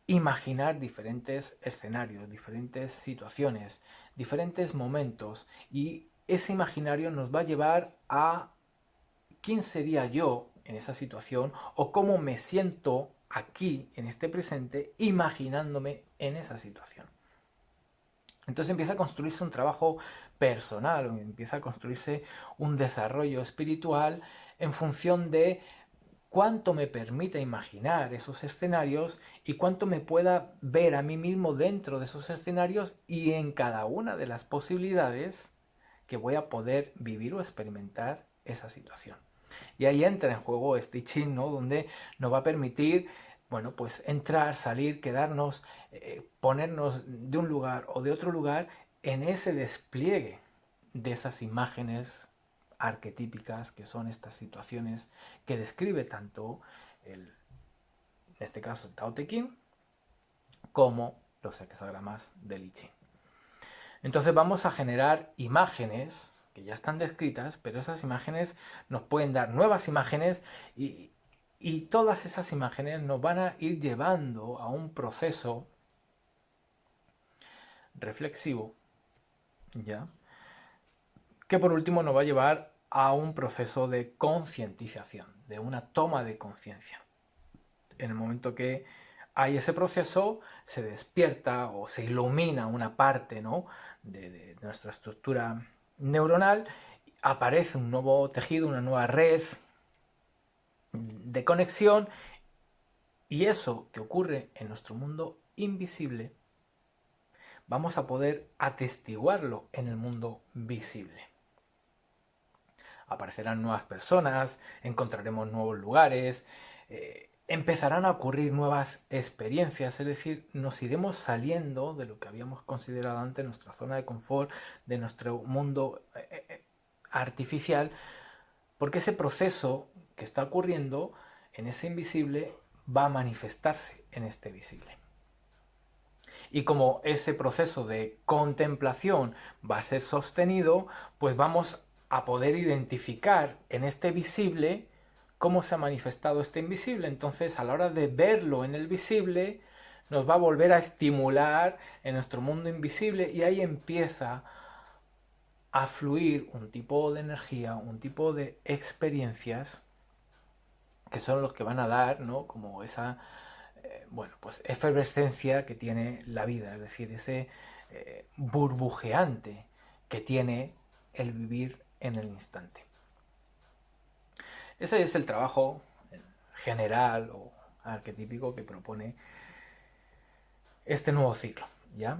imaginar diferentes escenarios, diferentes situaciones, diferentes momentos, y ese imaginario nos va a llevar a quién sería yo en esa situación o cómo me siento aquí, en este presente, imaginándome en esa situación. Entonces empieza a construirse un trabajo personal, empieza a construirse un desarrollo espiritual en función de cuánto me permite imaginar esos escenarios y cuánto me pueda ver a mí mismo dentro de esos escenarios y en cada una de las posibilidades que voy a poder vivir o experimentar esa situación. Y ahí entra en juego este I Ching, ¿no? Donde nos va a permitir, bueno, pues entrar, salir, quedarnos, ponernos de un lugar o de otro lugar en ese despliegue de esas imágenes arquetípicas que son estas situaciones que describe tanto en este caso el Tao Te Ching, como los hexagramas del I Ching. Entonces vamos a generar imágenes que ya están descritas, pero esas imágenes nos pueden dar nuevas imágenes y todas esas imágenes nos van a ir llevando a un proceso reflexivo, ¿ya? Que por último nos va a llevar a un proceso de concientización, de una toma de conciencia. En el momento que hay ese proceso, se despierta o se ilumina una parte, ¿no?, de nuestra estructura neuronal, aparece un nuevo tejido, una nueva red de conexión, y eso que ocurre en nuestro mundo invisible, vamos a poder atestiguarlo en el mundo visible. Aparecerán nuevas personas, encontraremos nuevos lugares, empezarán a ocurrir nuevas experiencias, es decir, nos iremos saliendo de lo que habíamos considerado antes nuestra zona de confort, de nuestro mundo artificial, porque ese proceso que está ocurriendo en ese invisible va a manifestarse en este visible. Y como ese proceso de contemplación va a ser sostenido, pues vamos a poder identificar en este visible cómo se ha manifestado este invisible. Entonces, a la hora de verlo en el visible, nos va a volver a estimular en nuestro mundo invisible, y ahí empieza a fluir un tipo de energía, un tipo de experiencias que son los que van a dar, ¿no?, como esa bueno, pues efervescencia que tiene la vida, es decir, ese burbujeante que tiene el vivir en el instante. Ese es el trabajo general o arquetípico que propone este nuevo ciclo, ¿ya?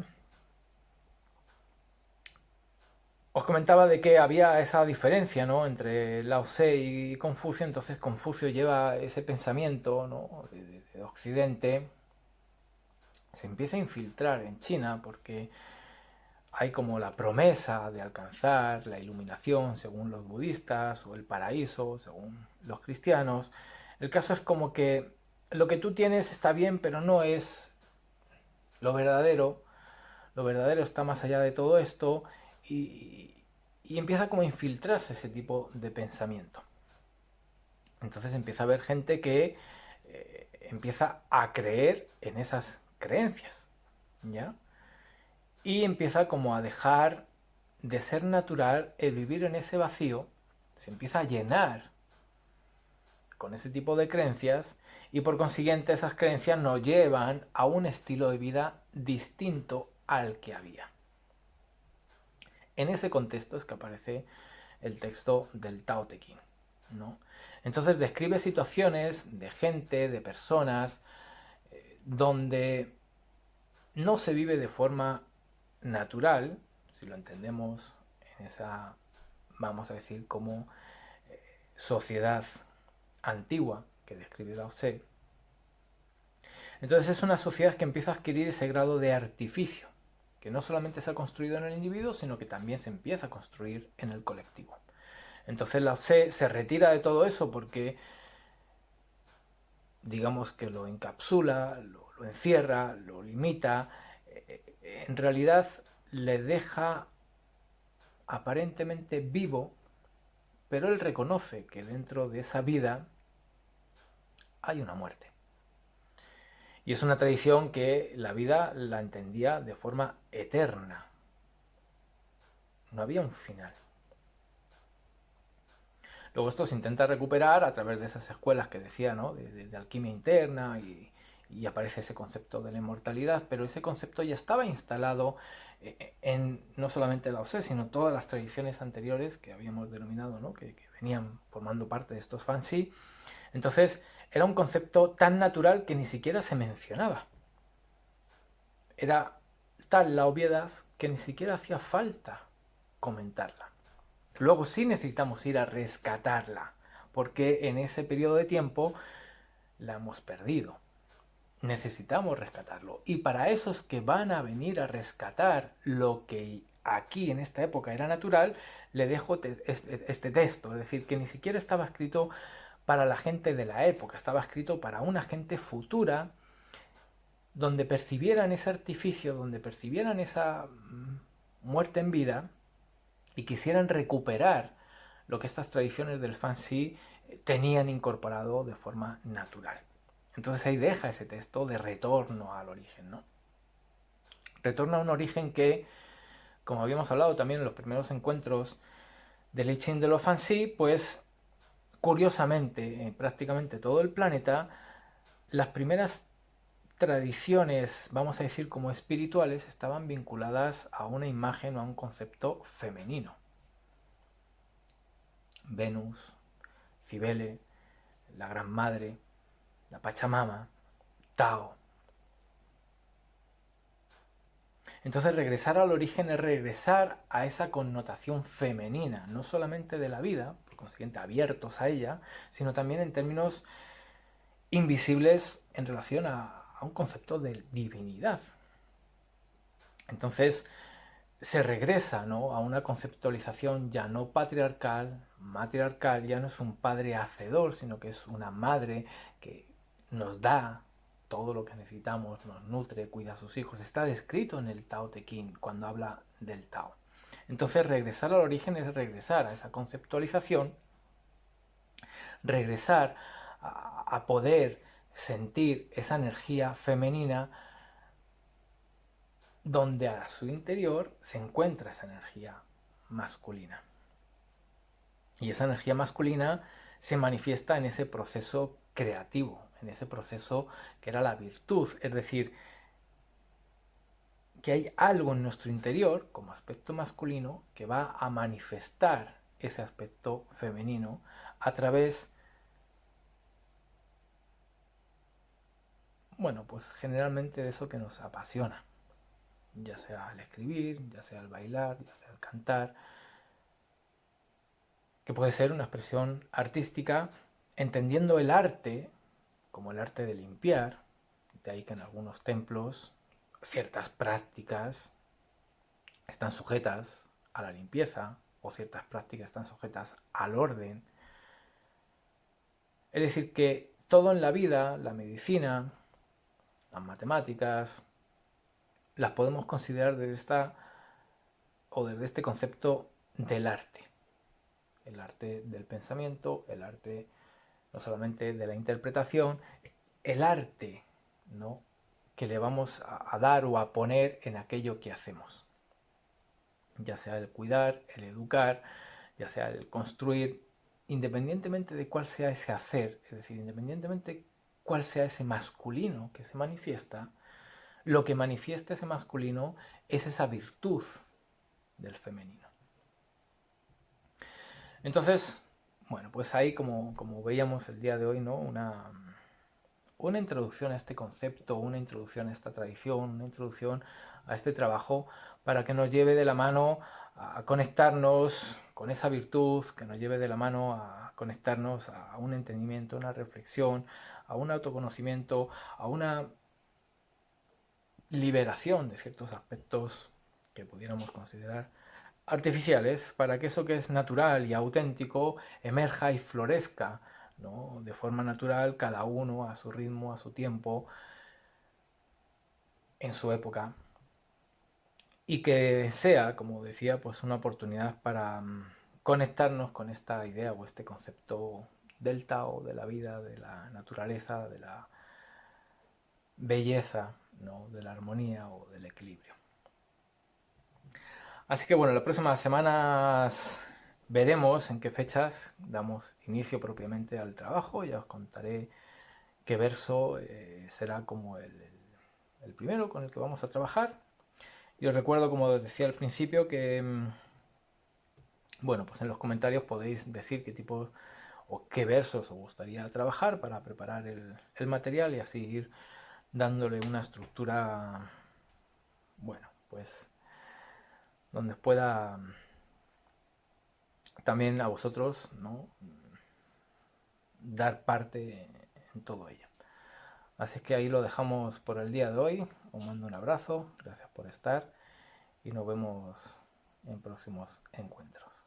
Os comentaba de que había esa diferencia, ¿no?, entre Lao Tse y Confucio. Entonces Confucio lleva ese pensamiento, ¿no?, de Occidente, se empieza a infiltrar en China porque hay como la promesa de alcanzar la iluminación según los budistas, o el paraíso según los cristianos. El caso es como que lo que tú tienes está bien, pero no es lo verdadero. Lo verdadero está más allá de todo esto, y empieza como a infiltrarse ese tipo de pensamiento. Entonces empieza a haber gente que empieza a creer en esas creencias, ¿ya? Y empieza como a dejar de ser natural el vivir en ese vacío, se empieza a llenar con ese tipo de creencias, y por consiguiente esas creencias nos llevan a un estilo de vida distinto al que había. En ese contexto es que aparece el texto del Tao Te Ching, ¿no? Entonces describe situaciones de gente, de personas, donde no se vive de forma natural, si lo entendemos en esa, vamos a decir, como sociedad antigua que describe Lao Tse. Entonces es una sociedad que empieza a adquirir ese grado de artificio, que no solamente se ha construido en el individuo, sino que también se empieza a construir en el colectivo. Entonces Lao Tse se retira de todo eso porque, digamos que lo encapsula, lo encierra, lo limita, en realidad le deja aparentemente vivo, pero él reconoce que dentro de esa vida hay una muerte. Y es una tradición que la vida la entendía de forma eterna. No había un final. Luego esto se intenta recuperar a través de esas escuelas que decía, ¿no?, de alquimia interna, y aparece ese concepto de la inmortalidad, pero ese concepto ya estaba instalado en no solamente Lao Tse, sino todas las tradiciones anteriores que habíamos denominado, ¿no?, que venían formando parte de estos Fanxi. Entonces era un concepto tan natural que ni siquiera se mencionaba. Era tal la obviedad que ni siquiera hacía falta comentarla. Luego sí necesitamos ir a rescatarla, porque en ese periodo de tiempo la hemos perdido. Necesitamos rescatarlo. Y para esos que van a venir a rescatar lo que aquí en esta época era natural, le dejo este texto. Es decir, que ni siquiera estaba escrito para la gente de la época, estaba escrito para una gente futura, donde percibieran ese artificio, donde percibieran esa muerte en vida y quisieran recuperar lo que estas tradiciones del fanxi tenían incorporado de forma natural. Entonces ahí deja ese texto de retorno al origen, ¿no? Retorno a un origen que, como habíamos hablado también en los primeros encuentros del I Ching de los fanxi, pues curiosamente, en prácticamente todo el planeta, las primeras tradiciones, vamos a decir como espirituales, estaban vinculadas a una imagen o a un concepto femenino. Venus, Cibele, la Gran Madre, la Pachamama, Tao. Entonces regresar al origen es regresar a esa connotación femenina, no solamente de la vida, por consiguiente abiertos a ella, sino también en términos invisibles en relación a un concepto de divinidad. Entonces se regresa, ¿no?, a una conceptualización ya no patriarcal, matriarcal, ya no es un padre hacedor, sino que es una madre que nos da todo lo que necesitamos, nos nutre, cuida a sus hijos. Está descrito en el Tao Te Ching cuando habla del Tao. Entonces regresar al origen es regresar a esa conceptualización, regresar a poder sentir esa energía femenina donde a su interior se encuentra esa energía masculina. Y esa energía masculina se manifiesta en ese proceso creativo, en ese proceso que era la virtud, es decir, que hay algo en nuestro interior como aspecto masculino que va a manifestar ese aspecto femenino a través, bueno, pues generalmente de eso que nos apasiona, ya sea el escribir, ya sea el bailar, ya sea el cantar, que puede ser una expresión artística, entendiendo el arte como el arte de limpiar, de ahí que en algunos templos ciertas prácticas están sujetas a la limpieza o ciertas prácticas están sujetas al orden. Es decir, que todo en la vida, la medicina, las matemáticas, las podemos considerar desde este concepto del arte. El arte del pensamiento, el arte no solamente de la interpretación, el arte, ¿no?, que le vamos a dar o a poner en aquello que hacemos. Ya sea el cuidar, el educar, ya sea el construir, independientemente de cuál sea ese hacer, es decir, independientemente de cuál sea ese masculino que se manifiesta, lo que manifiesta ese masculino es esa virtud del femenino. Entonces, bueno, pues ahí como veíamos el día de hoy, ¿no?, una introducción a este concepto, una introducción a esta tradición, una introducción a este trabajo para que nos lleve de la mano a conectarnos con esa virtud, que nos lleve de la mano a conectarnos a un entendimiento, a una reflexión, a un autoconocimiento, a una liberación de ciertos aspectos que pudiéramos considerar artificiales, para que eso que es natural y auténtico emerja y florezca, ¿no?, de forma natural, cada uno a su ritmo, a su tiempo, en su época, y que sea, como decía, pues una oportunidad para conectarnos con esta idea o este concepto del Tao, de la vida, de la naturaleza, de la belleza, ¿no?, de la armonía o del equilibrio. Así que bueno, las próximas semanas veremos en qué fechas damos inicio propiamente al trabajo. Ya os contaré qué verso será como el primero con el que vamos a trabajar. Y os recuerdo, como os decía al principio, que bueno, pues en los comentarios podéis decir qué tipo o qué versos os gustaría trabajar para preparar el material y así ir dándole una estructura, bueno, pues donde pueda también a vosotros, ¿no?, dar parte en todo ello. Así que ahí lo dejamos por el día de hoy. Os mando un abrazo, gracias por estar y nos vemos en próximos encuentros.